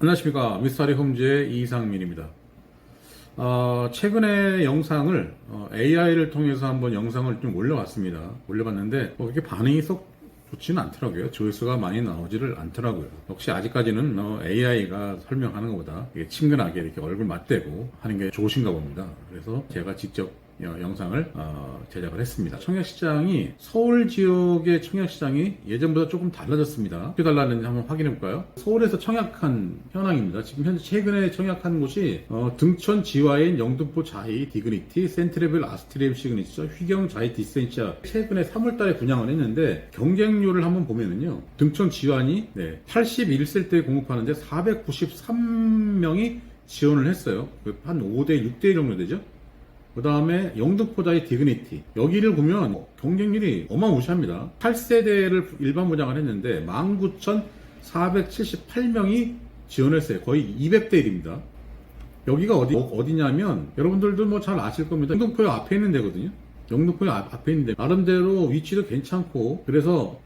안녕하십니까. 미스터리 홈즈의 이상민입니다. 최근에 영상을 AI를 통해서 한번 영상을 좀 올려봤습니다. 올려봤는데 그렇게 반응이 썩 좋지는 않더라고요. 조회수가 많이 나오지를 않더라고요. 역시 아직까지는 AI가 설명하는 것보다 친근하게 이렇게 얼굴 맞대고 하는 게 좋으신가 봅니다. 그래서 제가 직접 영상을 제작을 했습니다. 청약시장이 서울 지역의 청약시장이 예전보다 조금 달라졌습니다. 어떻게 달라졌는지 한번 확인해 볼까요? 서울에서 청약한 현황입니다. 지금 현재 최근에 청약한 곳이 등촌 지와인 영등포 자이 디그니티 센트레벨 아스트리엠 시그니처 휘경 자이 디센시아 최근에 3월달에 분양을 했는데 경쟁률을 한번 보면은요, 등촌 지와이 81세 때 공급하는데 493명이 지원을 했어요. 한 5대 6대1 정도 되죠. 그 다음에 영등포자의 디그니티, 여기를 보면 경쟁률이 어마무시합니다. 8세대를 일반 분양을 했는데 19,478명이 지원했어요. 거의 200대 1입니다. 여기가 어디냐면 여러분들도 뭐 잘 아실 겁니다. 영등포역 앞에 있는 데거든요. 영등포역 앞에 있는데 나름대로 위치도 괜찮고 그래서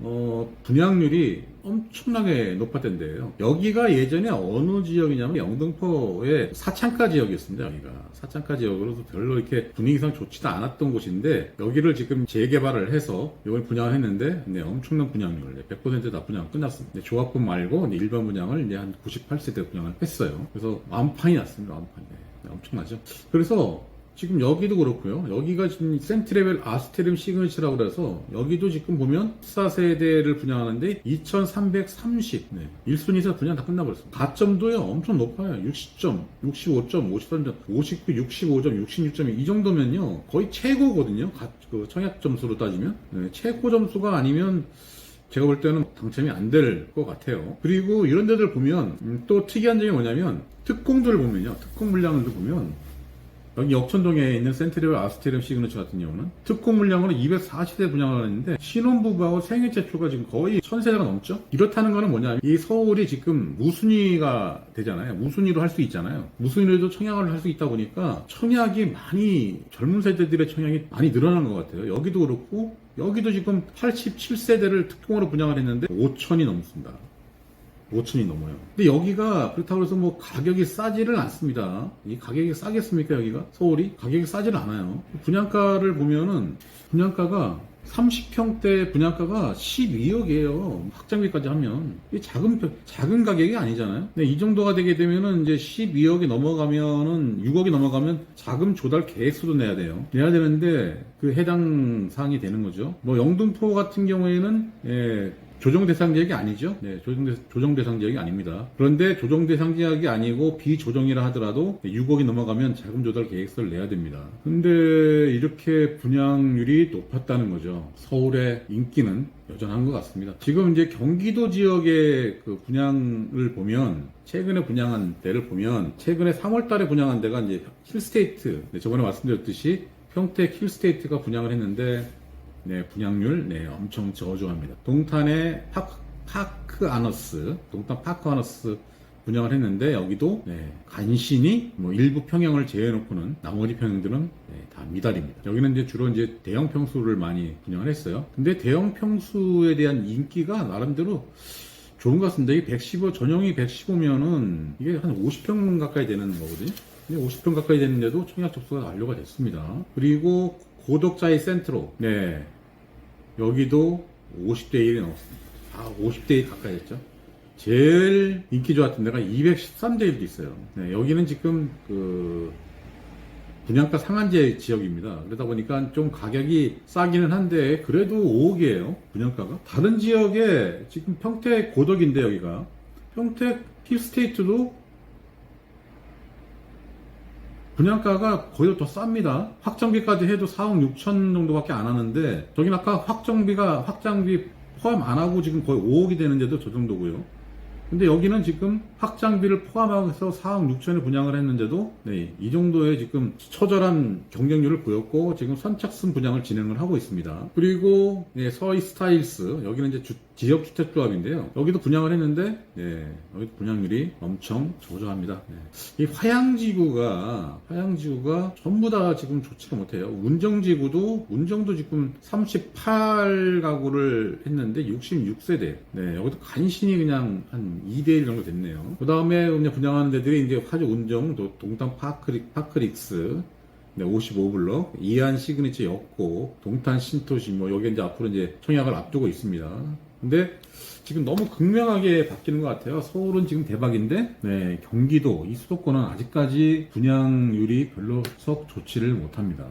분양률이 엄청나게 높았던 데예요. 여기가 예전에 어느 지역이냐면 영등포의 사창가 지역이었습니다. 여기가 사창가 지역으로도 별로 이렇게 분위기상 좋지도 않았던 곳인데 여기를 지금 재개발을 해서 이걸 분양을 했는데 엄청난 분양률 100% 다 분양 끝났습니다. 조합금 말고 일반 분양을 한 98세대 분양을 했어요. 그래서 완판이 났습니다. 완판이 엄청나죠. 그래서 지금 여기도 그렇고요. 여기가 지금 센트레벨 아스테림 시그니처라고 그래서 여기도 지금 보면 14세대를 분양하는데 2330 1순위에서 분양 다 끝나버렸습니다. 가점도요 엄청 높아요. 60점, 65점, 53점, 59, 65점, 66점 이 정도면요 거의 최고거든요. 그 청약 점수로 따지면 최고 점수가 아니면 제가 볼 때는 당첨이 안 될 것 같아요. 그리고 이런 데들 보면 또 특이한 점이 뭐냐면 특공들을 보면요, 특공 물량을 보면 여기 역천동에 있는 센트레벨 아스테리움 시그니처 같은 경우는 특공 물량으로 240대 분양을 하는데 신혼부부하고 생애 최초가 지금 거의 1000세대가 넘죠. 이렇다는 거는 뭐냐, 이 서울이 지금 무순위가 되잖아요. 무순위로 할 수 있잖아요. 무순위로도 청약을 할 수 있다 보니까 청약이 많이, 젊은 세대들의 청약이 많이 늘어난 것 같아요. 여기도 그렇고 여기도 지금 87세대를 특공으로 분양을 했는데 5천이 넘습니다. 5천이 넘어요. 근데 여기가 그렇다고 해서 뭐 가격이 싸지를 않습니다. 이 가격이 싸겠습니까? 여기가 서울이 가격이 싸지를 않아요. 분양가를 보면은 분양가가 30평대 분양가가 12억이에요. 확장비까지 하면 이 작은 가격이 아니잖아요. 근데 이 정도가 되게 되면은 이제 12억이 넘어가면은 6억이 넘어가면 자금 조달 계획서도 내야 돼요. 내야 되는데 그 해당 사항이 되는 거죠. 뭐 영등포 같은 경우에는 조정 대상 지역이 아니죠. 조정 대상 지역이 아닙니다. 그런데 조정 대상 지역이 아니고 비조정이라 하더라도 6억이 넘어가면 자금 조달 계획서를 내야 됩니다. 근데 이렇게 분양률이 높았다는 거죠. 서울의 인기는 여전한 것 같습니다. 지금 이제 경기도 지역의 그 분양을 보면, 최근에 분양한 데를 보면, 최근에 3월 달에 분양한 데가 이제 힐스테이트, 저번에 말씀드렸듯이 평택 힐스테이트가 분양을 했는데 분양률 엄청 저조합니다. 동탄의 파크 아너스 분양을 했는데 여기도 간신히 뭐 일부 평형을 제외해놓고는 나머지 평형들은 다 미달입니다. 여기는 이제 주로 이제 대형 평수를 많이 분양을 했어요. 근데 대형 평수에 대한 인기가 나름대로 좋은 것 같습니다. 이게 115, 전용이 115면은 이게 한 50평 가까이 되는 거거든요. 근데 50평 가까이 되는데도 청약 접수가 완료가 됐습니다. 그리고 고덕자의 센트로 여기도 50대 1이 넘었습니다. 50대 1 가까이 됐죠. 제일 인기 좋았던 데가 213대 1도 있어요. 여기는 지금 그 분양가 상한제 지역입니다. 그러다 보니까 좀 가격이 싸기는 한데 그래도 5억이에요. 분양가가. 다른 지역에 지금 평택 고덕인데 여기가 평택 힐스테이트도 분양가가 거의 더 쌉니다. 확정비까지 해도 4억 6천 정도밖에 안 하는데 저긴 아까 확장비 포함 안 하고 지금 거의 5억이 되는데도 저 정도고요. 근데 여기는 지금 확장비를 포함해서 4억 6천에 분양을 했는데도 이 정도의 지금 처절한 경쟁률을 보였고 지금 선착순 분양을 진행을 하고 있습니다. 그리고 서희 스타일스, 여기는 이제 지역주택조합인데요. 여기도 분양을 했는데 여기 분양률이 엄청 저조합니다. 이 화양지구가 전부 다 지금 좋지가 못해요. 운정도 지금 38가구를 했는데 66세대. 여기도 간신히 그냥 한 한 2대1 정도 됐네요. 그 다음에 분양하는 데들이 이제 화주 운정, 동탄 파크릭스, 55블럭, 이안 시그니처 였고, 동탄 신도시, 여기 이제 앞으로 이제 청약을 앞두고 있습니다. 근데 지금 너무 극명하게 바뀌는 것 같아요. 서울은 지금 대박인데, 네, 경기도, 이 수도권은 아직까지 분양률이 별로 썩 좋지를 못합니다.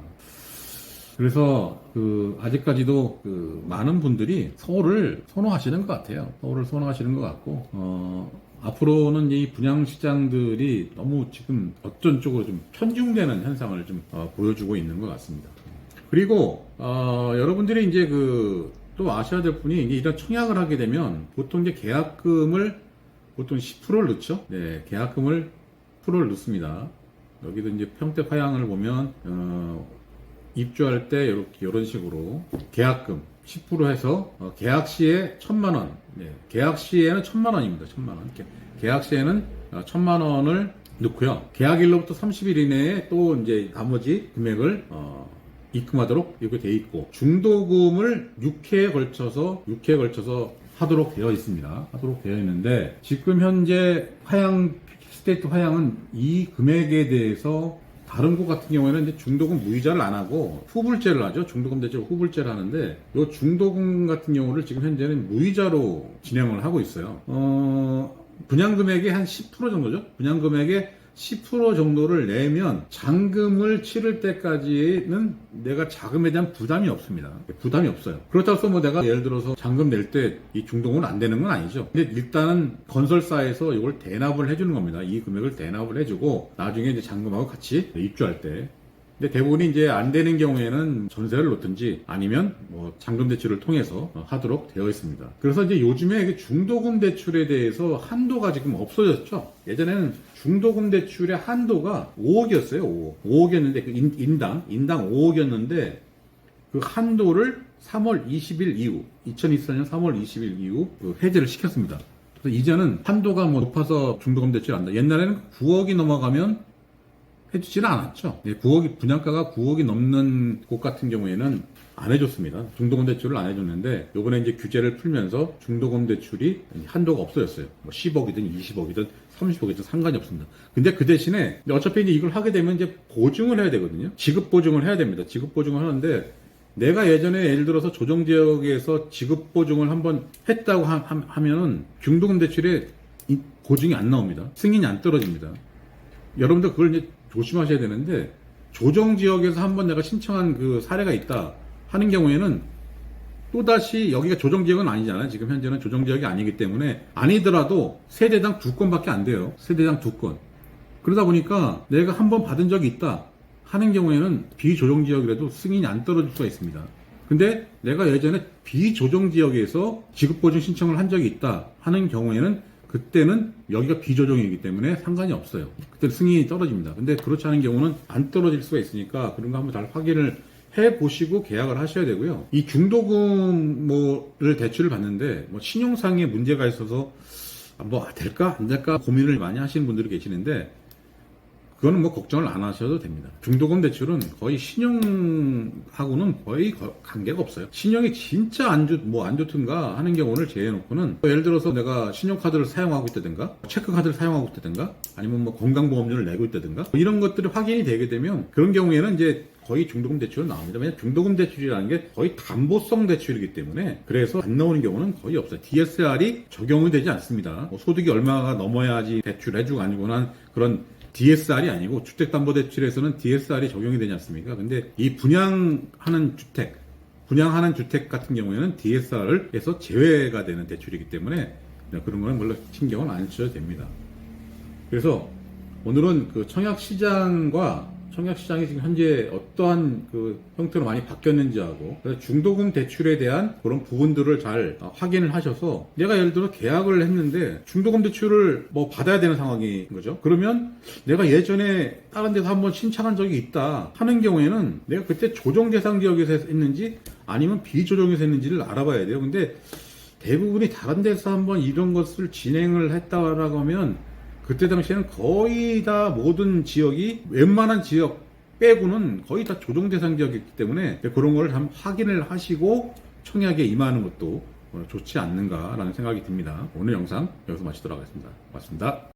그래서 아직까지도 많은 분들이 서울을 선호하시는 것 같아요. 서울을 선호하시는 것 같고, 앞으로는 이 분양 시장들이 너무 지금 어쩐 쪽으로 좀 편중되는 현상을 좀 보여주고 있는 것 같습니다. 그리고 여러분들이 이제 또 아셔야 될 분이 이제 이런 청약을 하게 되면 보통 이제 계약금을 보통 10%를 넣죠. 네, 계약금을 10%를 넣습니다. 여기도 이제 평택 화양을 보면 입주할 때 이런 식으로 계약금 10% 해서 계약 시에 1,000만 원, 네, 계약 시에는 1,000만 원입니다. 1,000만 원. 계약 시에는 1,000만 원을 넣고요. 계약일로부터 30일 이내에 또 이제 나머지 금액을 입금하도록 이렇게 돼 있고, 중도금을 6회에 걸쳐서 하도록 되어 있습니다. 하도록 되어 있는데, 지금 현재 스테이트 화양은 이 금액에 대해서 다른 곳 같은 경우에는 이제 중도금 무이자를 안 하고 후불제를 하죠. 중도금 대체로 후불제를 하는데, 이 중도금 같은 경우를 지금 현재는 무이자로 진행을 하고 있어요. 분양금액의 한 10% 정도죠. 분양금액의 10% 정도를 내면 잔금을 치를 때까지는 내가 자금에 대한 부담이 없습니다. 부담이 없어요. 그렇다고 해서 내가 예를 들어서 잔금 낼 때 이 중도금은 안 되는 건 아니죠. 근데 일단은 건설사에서 이걸 대납을 해주는 겁니다. 이 금액을 대납을 해주고 나중에 이제 잔금하고 같이 입주할 때. 근데 대부분이 이제 안 되는 경우에는 전세를 놓든지 아니면 잔금 대출을 통해서 하도록 되어 있습니다. 그래서 이제 요즘에 중도금 대출에 대해서 한도가 지금 없어졌죠. 예전에는 중도금 대출의 한도가 5억이었어요. 5억이었는데 인당 5억이었는데 그 한도를 3월 20일 이후 2024년 3월 20일 이후 해제를 시켰습니다. 그래서 이제는 한도가 높아서 중도금 대출이 안 돼. 옛날에는 9억이 넘어가면 해주지는 않았죠. 9억이, 분양가가 9억이 넘는 곳 같은 경우에는 안 해줬습니다. 중도금 대출을 안 해줬는데, 요번에 이제 규제를 풀면서 중도금 대출이 한도가 없어졌어요. 10억이든 20억이든 30억이든 상관이 없습니다. 근데 그 대신에, 어차피 이제 이걸 하게 되면 이제 보증을 해야 되거든요. 지급 보증을 해야 됩니다. 지급 보증을 하는데, 내가 예전에 예를 들어서 조정지역에서 지급 보증을 한번 했다고 하면은 중도금 대출에 보증이 안 나옵니다. 승인이 안 떨어집니다. 여러분들 그걸 이제 조심하셔야 되는데, 조정지역에서 한번 내가 신청한 사례가 있다 하는 경우에는 또다시 여기가 조정지역은 아니잖아요. 지금 현재는 조정지역이 아니기 때문에 아니더라도 세대당 2건밖에 안 돼요. 세대당 2건. 그러다 보니까 내가 한번 받은 적이 있다 하는 경우에는 비조정지역이라도 승인이 안 떨어질 수가 있습니다. 근데 내가 예전에 비조정지역에서 지급보증 신청을 한 적이 있다 하는 경우에는 그때는 여기가 비조정이기 때문에 상관이 없어요. 그때 승인이 떨어집니다. 근데 그렇지 않은 경우는 안 떨어질 수가 있으니까 그런 거 한번 잘 확인을 해 보시고 계약을 하셔야 되고요. 이 중도금을 대출을 받는데 신용상의 문제가 있어서 될까 안 될까 고민을 많이 하시는 분들이 계시는데, 그거는 걱정을 안 하셔도 됩니다. 중도금 대출은 거의 신용하고는 거의 관계가 없어요. 신용이 진짜 안 좋든가 하는 경우를 제외해놓고는, 예를 들어서 내가 신용카드를 사용하고 있다든가, 체크카드를 사용하고 있다든가, 아니면 건강보험료를 내고 있다든가, 이런 것들이 확인이 되게 되면 그런 경우에는 이제 거의 중도금 대출은 나옵니다. 왜냐하면 중도금 대출이라는 게 거의 담보성 대출이기 때문에, 그래서 안 나오는 경우는 거의 없어요. DSR이 적용이 되지 않습니다. 소득이 얼마가 넘어야지 대출해주고 아니고 한 그런 DSR이 아니고, 주택담보대출에서는 DSR이 적용이 되지 않습니까? 근데 이 분양하는 주택 같은 경우에는 DSR에서 제외가 되는 대출이기 때문에 그런 거는 물론 신경을 안 쓰셔도 됩니다. 그래서 오늘은 청약시장이 지금 현재 어떠한 형태로 많이 바뀌었는지하고, 중도금 대출에 대한 그런 부분들을 잘 확인을 하셔서, 내가 예를 들어 계약을 했는데 중도금 대출을 받아야 되는 상황인 거죠. 그러면 내가 예전에 다른 데서 한번 신청한 적이 있다 하는 경우에는 내가 그때 조정 대상 지역에서 했는지 아니면 비조정에서 했는지를 알아봐야 돼요. 근데 대부분이 다른 데서 한번 이런 것을 진행을 했다라고 하면, 그때 당시에는 거의 다 모든 지역이, 웬만한 지역 빼고는 거의 다 조정 대상 지역이기 때문에 그런 걸 한번 확인을 하시고 청약에 임하는 것도 좋지 않는가라는 생각이 듭니다. 오늘 영상 여기서 마치도록 하겠습니다. 고맙습니다.